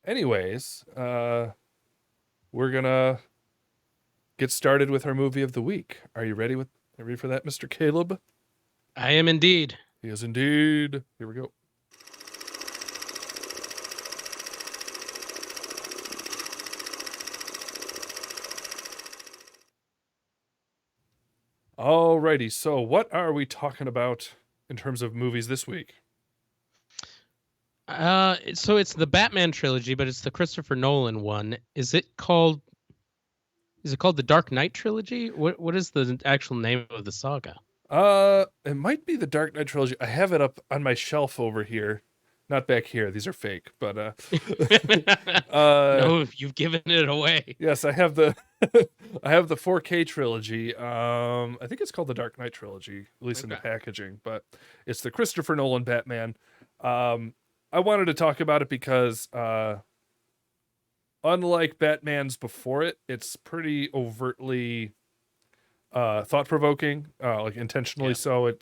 Anyways, we're gonna get started with our movie of the week. Are you ready for that, Mr. Caleb? I am indeed. He is indeed. Here we go. Alrighty, so what are we talking about in terms of movies this week? So it's the Batman trilogy, but it's the Christopher Nolan one. Is it called the Dark Knight Trilogy? What is the actual name of the saga? It might be the Dark Knight Trilogy. I have it up on my shelf over here. Not back here. These are fake, but uh No, you've given it away. yes, I have the I have the 4K trilogy. I think it's called the Dark Knight Trilogy, at least in the Okay. packaging, but it's the Christopher Nolan Batman. Um I wanted to talk about it because unlike Batman's before it, it's pretty overtly thought provoking, like intentionally Yeah. so.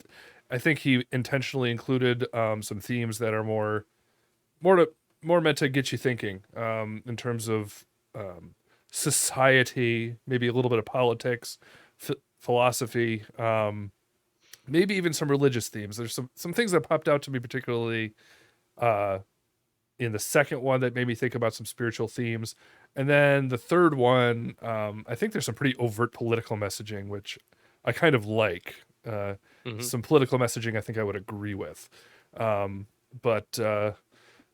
I think he intentionally included some themes that are more to more meant to get you thinking in terms of society, maybe a little bit of politics, philosophy, maybe even some religious themes. There's some things that popped out to me particularly uh, in the second one that made me think about some spiritual themes. And then the third one, I think there's some pretty overt political messaging, which I kind of like. hmm Some political messaging I think I would agree with. But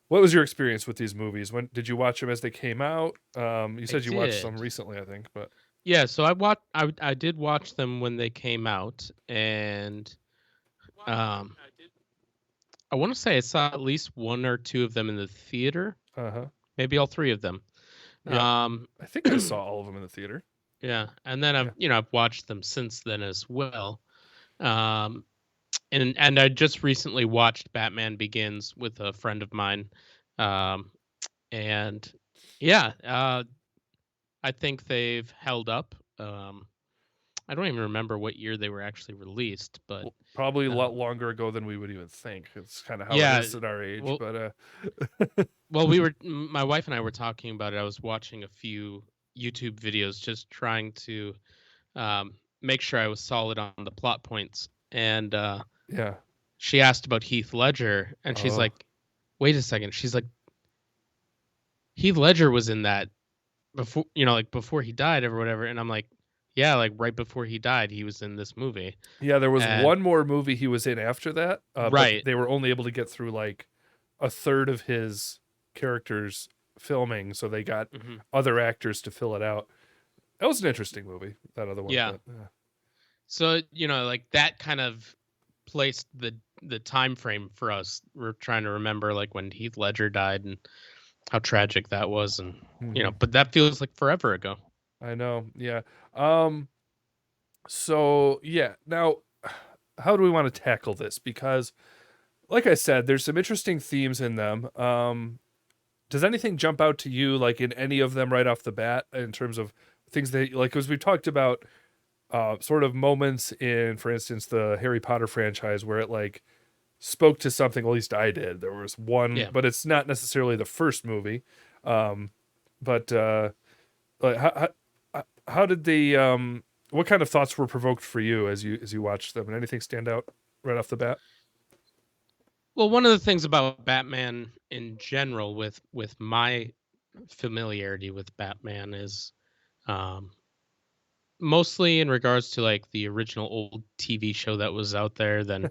what was your experience with these movies? When did you watch them as they came out? You I said you watched some did. recently, I think, but Yeah. So I did watch them when they came out, and um, I want to say I saw at least one or two of them in the theater. uh huh, Maybe all three of them. yeah, Um, I think I saw all of them in the theater. yeah, and then Yeah, I've watched them since then as well. Um, and I just recently watched Batman Begins with a friend of mine, um, and yeah, I think they've held up. I don't even remember what year they were actually released, but well, probably a lot um, longer ago than we would even think. It's kind of how it yeah, is at our age, well, but my wife and I were talking about it. I was watching a few YouTube videos, just trying to um, make sure I was solid on the plot points, and yeah. she asked about Heath Ledger, and she's Oh, like, "Wait a second." She's like, "Heath Ledger was in that before, like before he died or whatever." And I'm like, "Yeah, like right before he died, he was in this movie." yeah. There was And one more movie he was in after that, but right, they were only able to get through like a third of his characters filming, so they got hmm other actors to fill it out. That was an interesting movie, that other one, yeah. but So like that kind of placed the time frame for us. We're trying to remember like when Heath Ledger died and how tragic that was, and mhm. but that feels like forever ago. I know. Yeah. Um. So yeah. Now, how do we want to tackle this? Because, like I said, there's some interesting themes in them. Does anything jump out to you, like in any of them, right off the bat, in terms of things that, like, because we've talked about, sort of moments in, for instance, the Harry Potter franchise where it like spoke to something. At least I did. There was one, Yeah. but it's not necessarily the first movie. Um, but like how did the what kind of thoughts were provoked for you as you watched them? And anything stand out right off the bat? Well, one of the things about Batman in general, with my familiarity with Batman, is um, mostly in regards to like the original old TV show that was out there. Then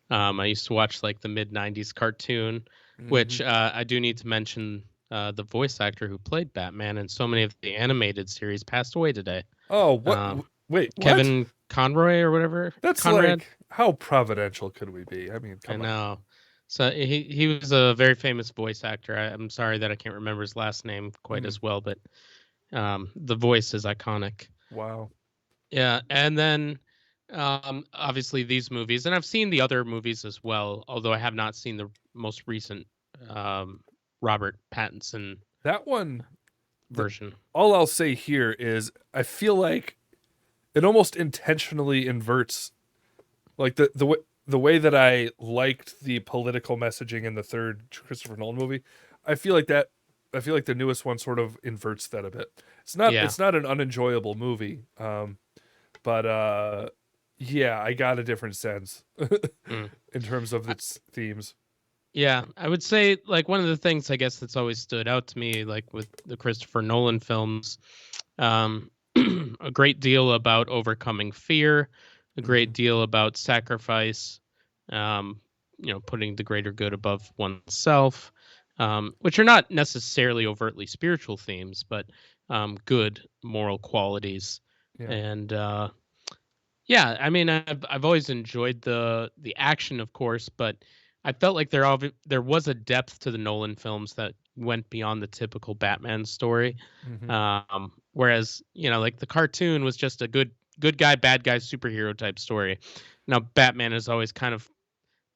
I used to watch like the mid '90s cartoon, Hmm. which I do need to mention. The voice actor who played Batman in so many of the animated series passed away today. Oh, what? Um, Wait, what? Kevin Conroy or whatever, That's Conrad. like how providential could we be? I mean, I come on. know. So he was a very famous voice actor. I'm sorry that I can't remember his last name quite Mm, as well, but the voice is iconic. wow. Yeah, and then obviously these movies, and I've seen the other movies as well, although I have not seen the most recent um, Robert Pattinson That one. The, version. all I'll say here is I feel like it almost intentionally inverts like the way that I liked the political messaging in the third Christopher Nolan movie. I feel like that I feel like the newest one sort of inverts that a bit. Yeah. It's not an unenjoyable movie. But yeah, I got a different sense Mm. in terms of I- its themes. Yeah, I would say like one of the things I guess that's always stood out to me, like with the Christopher Nolan films, um, a great deal about overcoming fear, a Mm-hmm. great deal about sacrifice, um, putting the greater good above oneself, which are not necessarily overtly spiritual themes, but good moral qualities. Yeah. And yeah, I mean, I've always enjoyed the action, of course, but I felt like there was a depth to the Nolan films that went beyond the typical Batman story. Mm-hmm. Whereas, like the cartoon was just a good guy, bad guy superhero type story. Now Batman has always kind of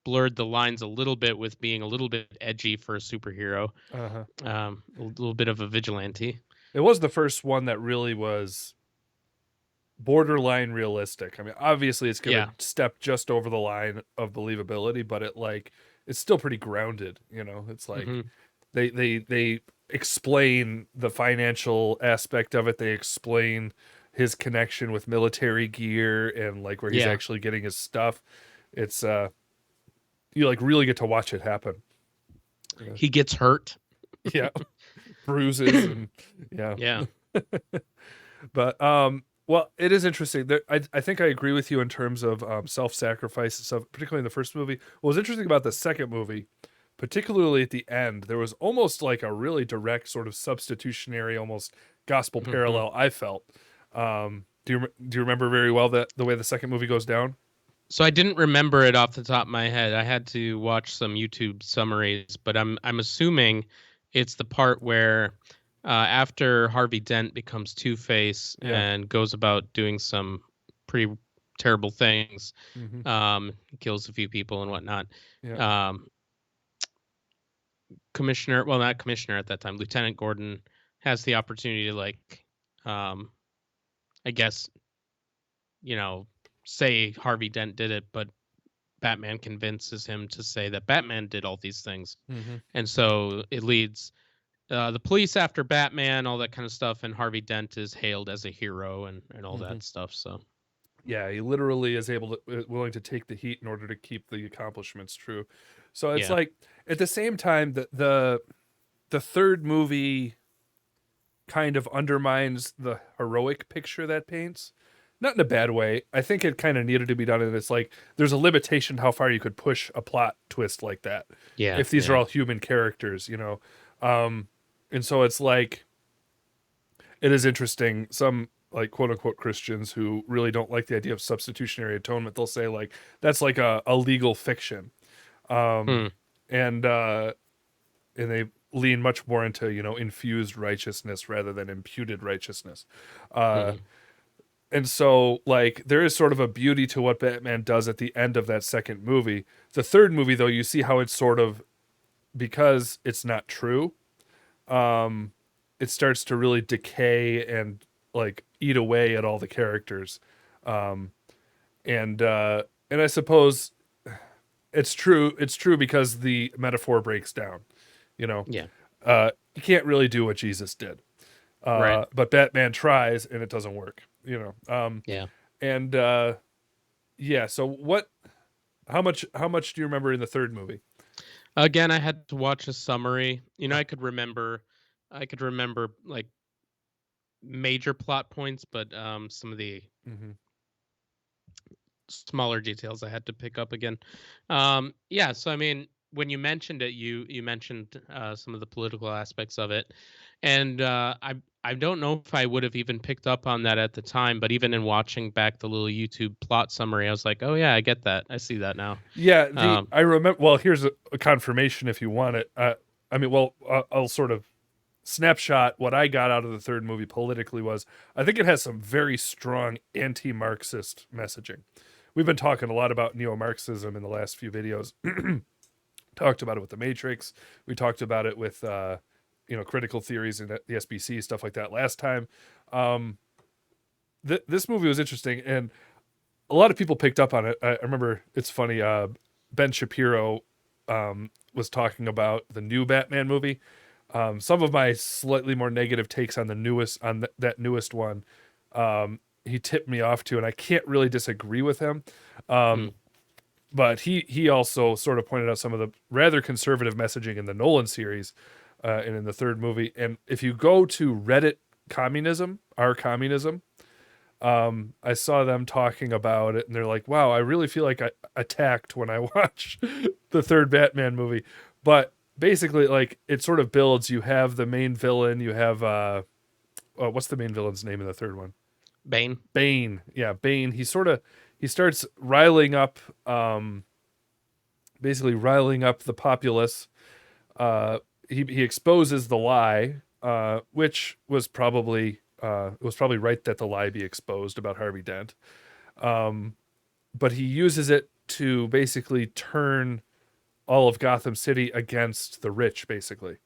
blurred the lines a little bit with being a little bit edgy for a superhero, Uh-huh. a little bit of a vigilante. It was the first one that really was borderline realistic. I mean, obviously it's going Yeah. to step just over the line of believability, but it's still pretty grounded, you know. It's like Hmm. they explain the financial aspect of it. They explain his connection with military gear and like where he's Yeah. actually getting his stuff. It's you like really get to watch it happen. Yeah. He gets hurt. Yeah. Bruises and yeah. Yeah. But well, it is interesting. I think I agree with you in terms of self-sacrifice and stuff, particularly in the first movie. What was interesting about the second movie, particularly at the end, there was almost like a really direct sort of substitutionary, almost gospel Hmm. parallel. I felt. Do you remember very well that the way the second movie goes down? So I didn't remember it off the top of my head. I had to watch some YouTube summaries, but I'm assuming it's the part where after Harvey Dent becomes Two-Face Yeah. and goes about doing some pretty terrible things, Hmm. kills a few people and whatnot. Yeah. Um, Commissioner, well, not commissioner at that time, Lieutenant Gordon has the opportunity to um, I guess, you know, say Harvey Dent did it, but Batman convinces him to say that Batman did all these things. Hmm. And so it leads the police after Batman, all that kind of stuff. And Harvey Dent is hailed as a hero and all Hmm. that stuff. So, Yeah, he literally is able to willing to take the heat in order to keep the accomplishments true. So it's yeah. like at the same time that the third movie kind of undermines the heroic picture that paints. Not in a bad way. I think it kind of needed to be done, and it's like there's a limitation how far you could push a plot twist like that Yeah. if these are Yeah. all human characters, you know. Um, and so it's like it is interesting. Some like quote unquote Christians who really don't like the idea of substitutionary atonement, they'll say like that's like a legal fiction. Um, Hmm. and they lean much more into infused righteousness rather than imputed righteousness. Uh, Hmm. and so like there is sort of a beauty to what Batman does at the end of that second movie. The third movie though, you see how it's sort of because it's not true. Um, it starts to really decay and like eat away at all the characters. Um, and I suppose it's true. It's true because the metaphor breaks down. You know, Yeah. you can't really do what Jesus did. Right. But Batman tries and it doesn't work. You know, Yeah. and yeah. So what? How much do you remember in the third movie? Again, I had to watch a summary. I could remember like major plot points, but some of the Hmm. smaller details I had to pick up again. Yeah, so I mean, when you mentioned it, you mentioned some of the political aspects of it, and I don't know if I would have even picked up on that at the time, but even in watching back the little YouTube plot summary, I was like, oh yeah, I get that. I see that now. Yeah, the Um, I remember. Well, here's a confirmation if you want it. I mean, well, I'll sort of snapshot what I got out of the third movie politically was I think it has some very strong anti-Marxist messaging. We've been talking a lot about neo-Marxism in the last few videos. Talked about it with the Matrix. We talked about it with critical theories and the SBC stuff like that last time. Um, this movie was interesting, and a lot of people picked up on it. I remember it's funny. Ben Shapiro was talking about the new Batman movie, Some of my slightly more negative takes on the newest on that newest one, he tipped me off to, and I can't really disagree with him. Mm. But he also sort of pointed out some of the rather conservative messaging in the Nolan series, and in the third movie. And if you go to Reddit communism, our communism, I saw them talking about it, and they're like, "Wow, I really feel like I attacked when I watch the third Batman movie." But basically, like it sort of builds. You have the main villain. You have what's the main villain's name in the third one? Bane. Bane. Yeah, Bane. He starts riling up, basically riling up the populace. Uh, he exposes the lie, which was probably it was probably right that the lie be exposed about Harvey Dent. Um, but he uses it to basically turn all of Gotham City against the rich, basically.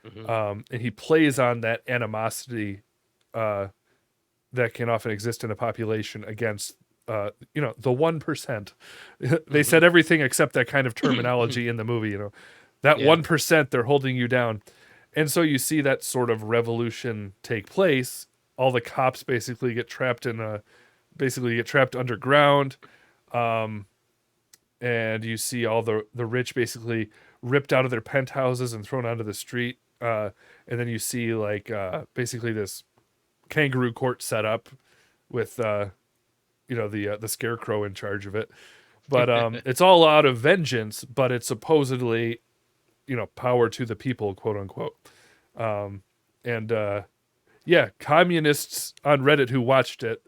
Hmm. And he plays on that animosity uh, that can often exist in a population against, the 1%. They Hmm. said everything except that kind of terminology in the movie. That Yeah. 1%, they're holding you down. And so you see that sort of revolution take place. All the cops basically get trapped underground. Um, and you see all the rich basically ripped out of their penthouses and thrown onto the street. And then you see like basically this kangaroo court set up with the scarecrow in charge of it. But it's all out of vengeance, but it's supposedly power to the people, quote unquote. And yeah, communists on Reddit who watched it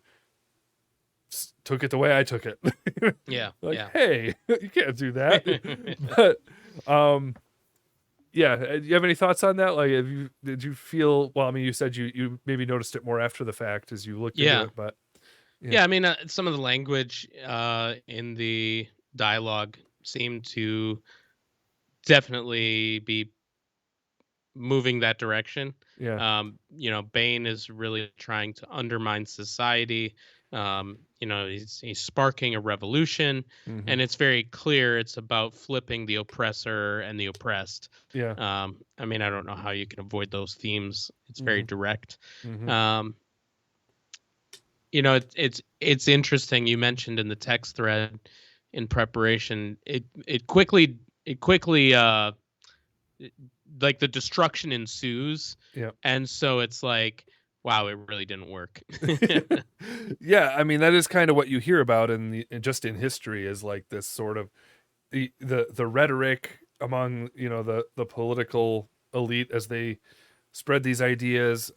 took it the way I took it. Yeah. Like, Yeah. hey, you can't do that. But yeah, do you have any thoughts on that? Like, did you feel? Well, I mean, you said you maybe noticed it more after the fact as you looked into Yeah. it, but yeah, Yeah. I mean, some of the language in the dialogue seemed to definitely be moving that direction. yeah, Bane is really trying to undermine society. He's sparking a revolution, hmm and it's very clear it's about flipping the oppressor and the oppressed. yeah, I mean, I don't know how you can avoid those themes. It's very hmm direct. hmm Um, it's interesting. You mentioned in the text thread in preparation, it quickly like the destruction ensues, yeah. and so it's like, wow, it really didn't work. Yeah, I mean that is kind of what you hear about just in history is like this sort of the rhetoric among the political elite as they spread these ideas.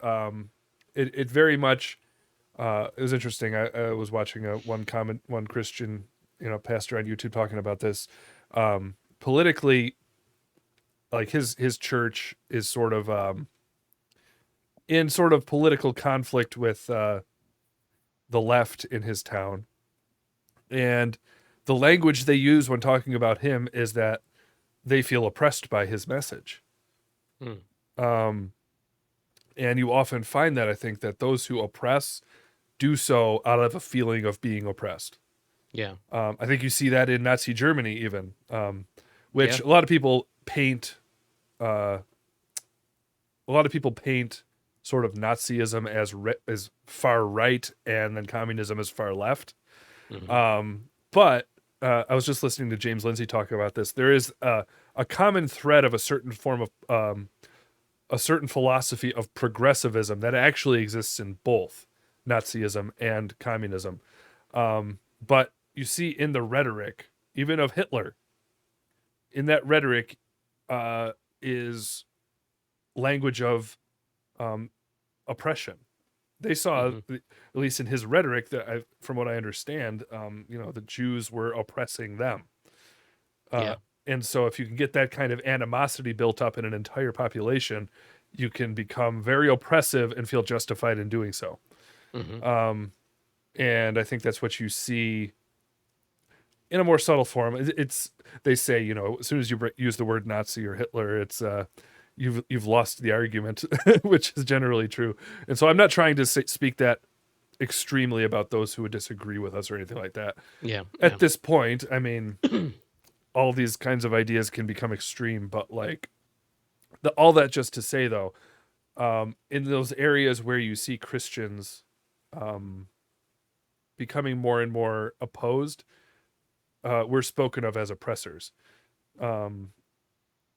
It very much it was interesting. I was watching one Christian pastor on YouTube talking about this. Politically, like his church is sort of in sort of political conflict with the left in his town, and the language they use when talking about him is that they feel oppressed by his message. Hmm. Um, and you often find that I think that those who oppress do so out of a feeling of being oppressed. Yeah. I think you see that in Nazi Germany, even, which Yeah. a lot of people paint. Uh, a lot of people paint sort of Nazism as far right, and then communism as far left. Hmm. But I was just listening to James Lindsay talk about this. There is a common thread of a certain form of a certain philosophy of progressivism that actually exists in both Nazism and communism. But you see in the rhetoric, even of Hitler, in that rhetoric is language of um, oppression. They saw, Hmm. at least in his rhetoric, from what I understand, the Jews were oppressing them. Uh, Yeah. and so, if you can get that kind of animosity built up in an entire population, you can become very oppressive and feel justified in doing so. Hmm. Um, and I think that's what you see in a more subtle form. It's they say as soon as you use the word Nazi or Hitler, it's you've lost the argument, which is generally true. And so I'm not trying to speak that extremely about those who would disagree with us or anything like that. Yeah. At Yeah. this point, I mean, all these kinds of ideas can become extreme, but like all that just to say though, in those areas where you see Christians um, becoming more and more opposed, we're spoken of as oppressors. Um,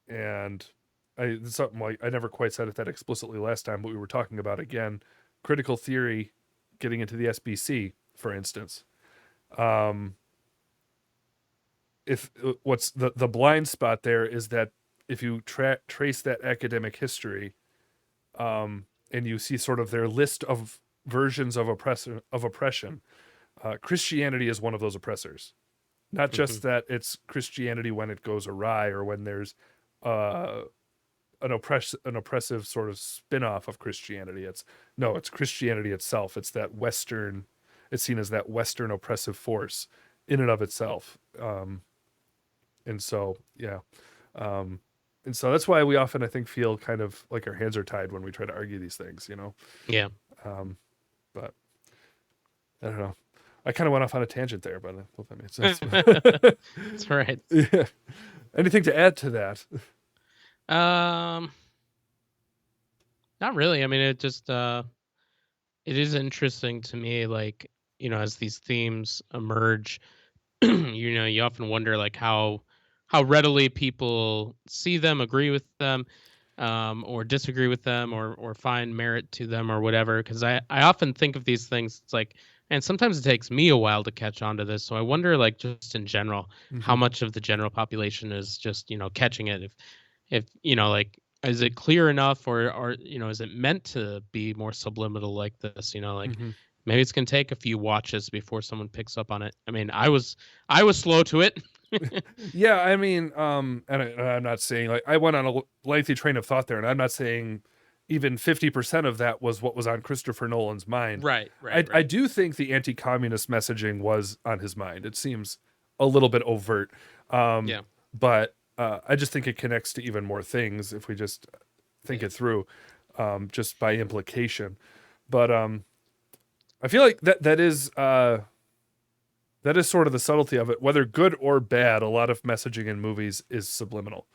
and it's something like I never quite said it that explicitly last time, but we were talking about again critical theory getting into the SBC, for instance. Um, if what's the blind spot there is that if you trace that academic history, and you see sort of their list of versions of oppression, Christianity is one of those oppressors. Not Hmm. just that it's Christianity when it goes awry or when there's uh, an oppressive sort of spin-off of Christianity. It's no, it's Christianity itself. It's that Western. It's seen as that Western oppressive force in and of itself. And so yeah, um, and so that's why we often I think feel kind of like our hands are tied when we try to argue these things. Yeah. Um, but I don't know. I kind of went off on a tangent there, but I hope that made sense. That's right. Yeah. Anything to add to that? Um, Not really. I mean, it is interesting to me, like, as these themes emerge, you often wonder like how readily people see them, agree with them, or disagree with them, or find merit to them or whatever. Because I often think of these things. It's like, and sometimes it takes me a while to catch on to this. So I wonder, like, just in general, how Hmm. much of the general population is just catching it. If like, is it clear enough, or is it meant to be more subliminal like this? Like, Hmm. maybe it's gonna take a few watches before someone picks up on it. I mean, I was slow to it. Yeah, I mean, I'm not saying like I went on a lengthy train of thought there, and I'm not saying even 50% of that was what was on Christopher Nolan's mind. Right, right, I right. do think the anti-communist messaging was on his mind. It seems a little bit overt, um, Yeah, but I just think it connects to even more things if we just think yeah, it through, just by implication. But I feel like that is sort of the subtlety of it. Whether good or bad, a lot of messaging in movies is subliminal,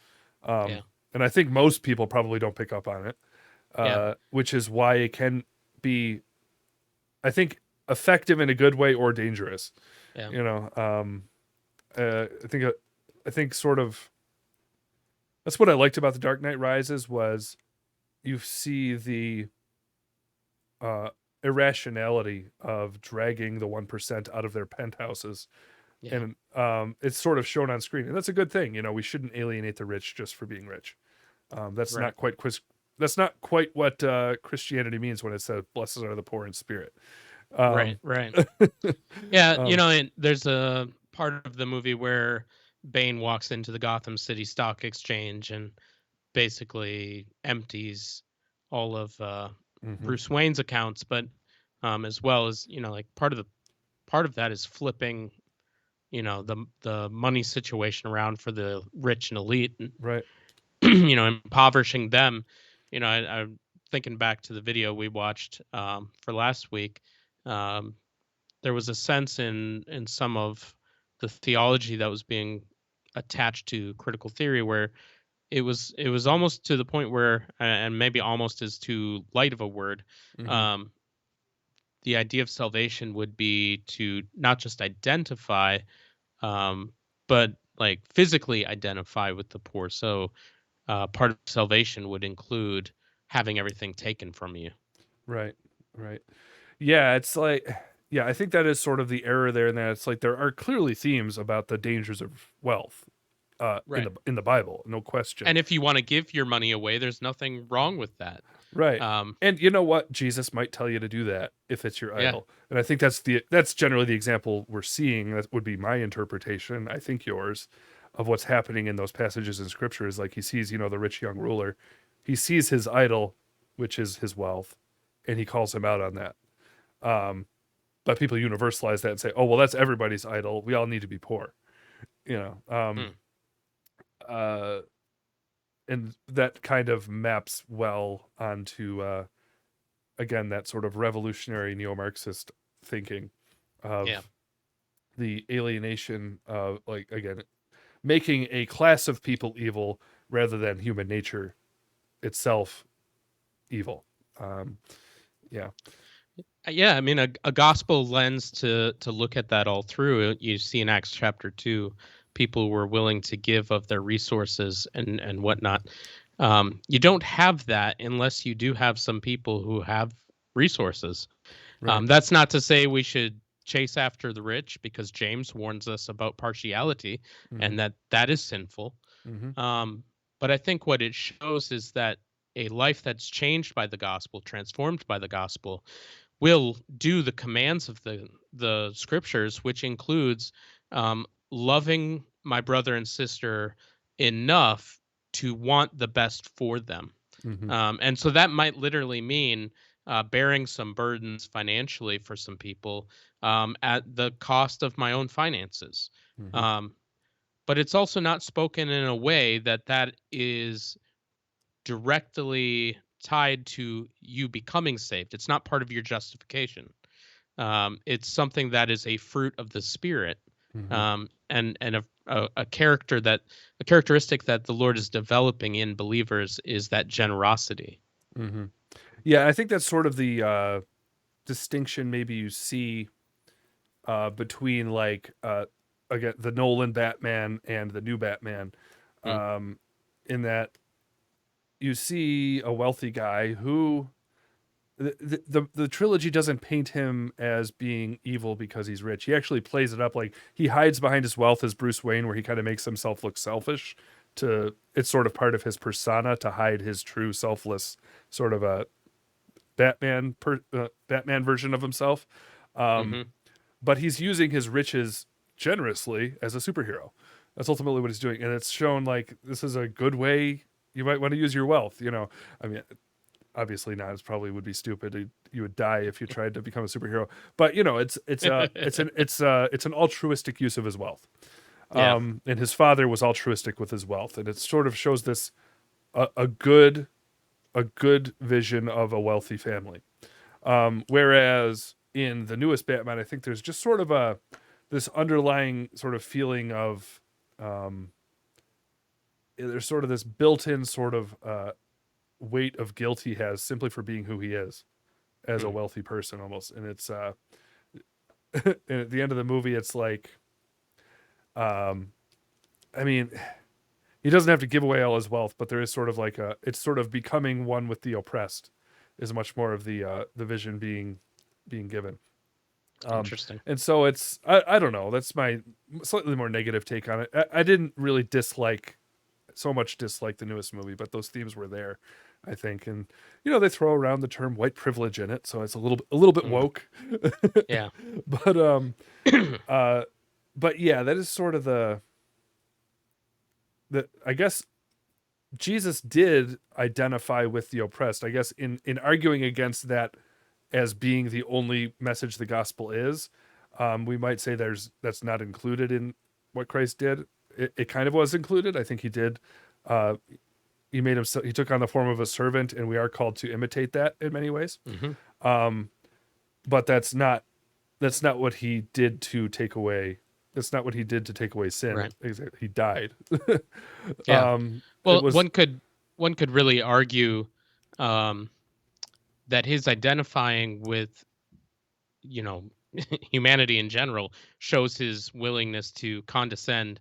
yeah, and I think most people probably don't pick up on it, yeah, which is why it can be, I think, effective in a good way or dangerous. yeah, You know, I think sort of that's what I liked about the Dark Knight Rises was you see the uh, irrationality of dragging the 1% out of their penthouses, yeah. and it's sort of shown on screen, and that's a good thing. We shouldn't alienate the rich just for being rich. That's Right, not quite that's not quite what Christianity means when it says "Blessed are the poor in spirit." right, Um, right. Yeah, um, and there's a part of the movie where Bane walks into the Gotham City Stock Exchange and basically empties all of mhm, Bruce Wayne's accounts, but as well as like part of that is flipping the money situation around for the rich and elite, and right. impoverishing them. I'm thinking back to the video we watched for last week. Um, there was a sense in some of the theology that was being attached to critical theory where it was almost to the point where, and maybe almost is too light of a word, Hmm. um, the idea of salvation would be to not just identify, um, but like physically identify with the poor. So part of salvation would include having everything taken from you. Right, right. Yeah, it's like, yeah, I think that is sort of the error there, and that it's like there are clearly themes about the dangers of wealth Right. in the Bible, no question. And if you want to give your money away, there's nothing wrong with that. Right. Um, And you know what? Jesus might tell you to do that if it's your yeah, idol. And I think that's generally the example we're seeing. That would be my interpretation, I think yours, of what's happening in those passages in scripture is like he sees, the rich young ruler. He sees his idol, which is his wealth, and he calls him out on that. Um, but people universalize that and say, "Oh, well, that's everybody's idol. We all need to be poor." You know. hmm, Uh and that kind of maps well onto again that sort of revolutionary neo-Marxist thinking yeah, of the alienation of, like, again, making a class of people evil rather than human nature itself evil. Um, yeah. Yeah, I mean, a gospel lens to look at that all through. You see in Acts chapter 2, people were willing to give of their resources and whatnot. You don't have that unless you do have some people who have resources. Right. That's not to say we should chase after the rich, because James warns us about partiality, Mm-hmm. and that is sinful. Mm-hmm. Um, but I think what it shows is that a life that's changed by the gospel, transformed by the gospel, will do the commands of the scriptures, which includes loving my brother and sister enough to want the best for them. Mm-hmm. And so that might literally mean bearing some burdens financially for some people at the cost of my own finances. Mm-hmm. Um, but it's also not spoken in a way that is directly tied to you becoming saved. It's not part of your justification. It's something that is a fruit of the Spirit, Mm-hmm. and a characteristic that the Lord is developing in believers is that generosity. Mm-hmm. Yeah, I think that's sort of the distinction maybe you see between like again the Nolan Batman and the new Batman, Mm, um, in that you see a wealthy guy who the trilogy doesn't paint him as being evil because he's rich. He actually plays it up like he hides behind his wealth as Bruce Wayne, where he kind of makes himself look selfish. To it's sort of part of his persona to hide his true selfless sort of a Batman version of himself. Um, hmm but he's using his riches generously as a superhero. That's ultimately what he's doing, and it's shown like this is a good way you might want to use your wealth. I mean, obviously not. It probably would be stupid. You would die if you tried to become a superhero. But it's an altruistic use of his wealth. Yeah. And his father was altruistic with his wealth, and it sort of shows this a good vision of a wealthy family. Whereas in the newest Batman, I think there's just sort of this underlying sort of feeling of um, there's sort of this built-in sort of weight of guilt he has simply for being who he is as a Mm, wealthy person almost. And it's and at the end of the movie it's like um I mean, he doesn't have to give away all his wealth, but there is sort of like it's sort of becoming one with the oppressed is much more of the vision being given. Um, interesting. and so I don't know. That's my slightly more negative take on it. I didn't really dislike the newest movie, but those themes were there, I think. And they throw around the term white privilege in it, so it's a little bit Mm, woke. yeah. but uh, but yeah, that is sort of the I guess Jesus did identify with the oppressed. I guess in arguing against that as being the only message the gospel is, we might say that's not included in what Christ did. It kind of was included. I think he did. Uh, he made himself. He took on the form of a servant, and we are called to imitate that in many ways. hmm Um, but that's not what he did to take away. That's not what he did to take away sin. Right. Exactly. He died. Yeah. It Well, was. one could really argue um, that his identifying with, you know, humanity in general shows his willingness to condescend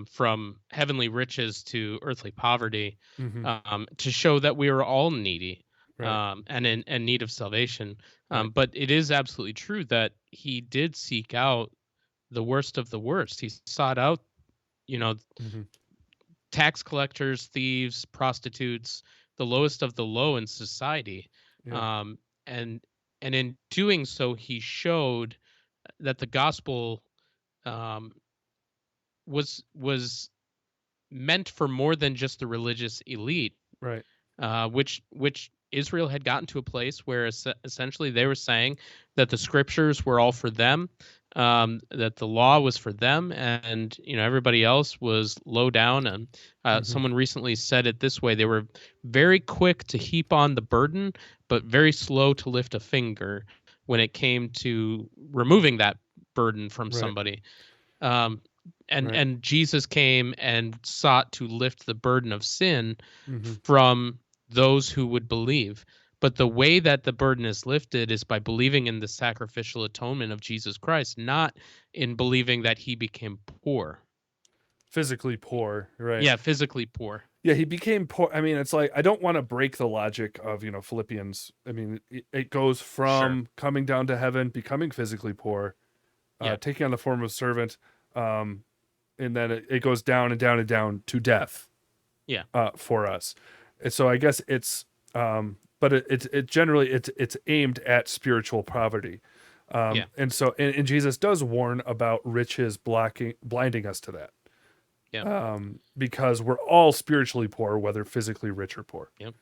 from heavenly riches to earthly poverty, Mhm. to show that we are all needy, Right. and in need of salvation. Right. But it is absolutely true that he did seek out the worst of the worst. He sought out, you know, Hmm. tax collectors, thieves, prostitutes, the lowest of the low in society. Yeah. Um, and and in doing so, he showed that the gospel um, was meant for more than just the religious elite, Right. which Israel had gotten to a place where essentially they were saying that the scriptures were all for them, that the law was for them, and everybody else was low down. And Hmm. someone recently said it this way: they were very quick to heap on the burden, but very slow to lift a finger when it came to removing that burden from Right. somebody. Um, and Right. and Jesus came and sought to lift the burden of sin Hmm. from those who would believe. But the way that the burden is lifted is by believing in the sacrificial atonement of Jesus Christ, not in believing that he became poor. Physically poor, right? Yeah, physically poor. Yeah, he became poor. I mean, it's like I don't want to break the logic of Philippians. I mean, it goes Sure. from coming down to heaven, becoming physically poor, Yeah. taking on the form of servant, and then it goes down and down and down to death Yeah. for us. And so I guess but it generally it's aimed at spiritual poverty. Yeah. And Jesus does warn about riches blinding us to that. Yeah. Because we're all spiritually poor, whether physically rich or poor. Yep.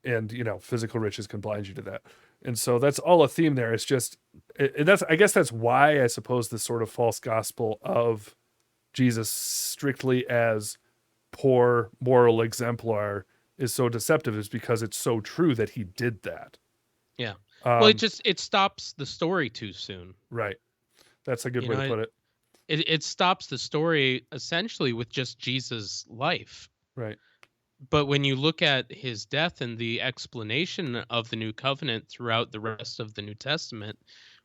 And physical riches can blind you to that. And so that's all a theme there. It's just I guess that's why I suppose this sort of false gospel of Jesus strictly as poor moral exemplar is so deceptive, is because it's so true that he did that. Yeah. Well, Um, it stops the story too soon. right. That's a good You way know, to put it. it stops the story essentially with just Jesus' life. Right. But when you look at his death and the explanation of the new covenant throughout the rest of the New Testament,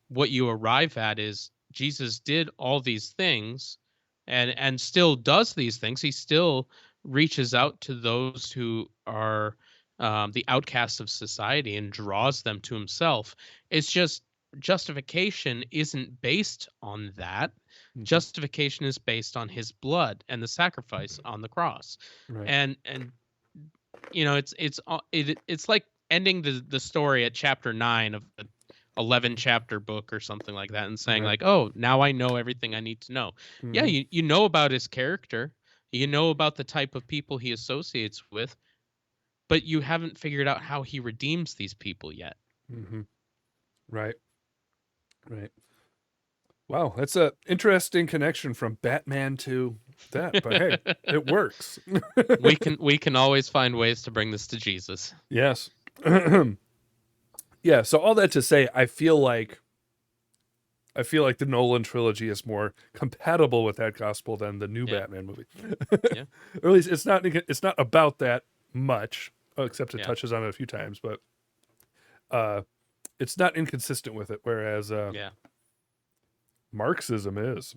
what you arrive at is Jesus did all these things and still does these things. He still reaches out to those who are the outcasts of society and draws them to himself. It's just justification isn't based on that. Mhm. Justification is based on his blood and the sacrifice on the cross. Right. And it's like ending the story at chapter 9 of the 11 chapter book or something like that and saying Right. like, oh, now I know everything I need to know. Yeah, Hmm. you know about his character, you know about the type of people he associates with, but you haven't figured out how he redeems these people yet. Hmm. Right. Right. Wow, that's a interesting connection from Batman to that, but hey, it works. We can always find ways to bring this to Jesus. Yes. Yeah, so all that to say, I feel like the Nolan trilogy is more compatible with that gospel than the new Yeah. Batman movie. Yeah. Or at least it's not about that much, except it Yeah. touches on it a few times, but uh it's not inconsistent with it, whereas Yeah. Marxism is.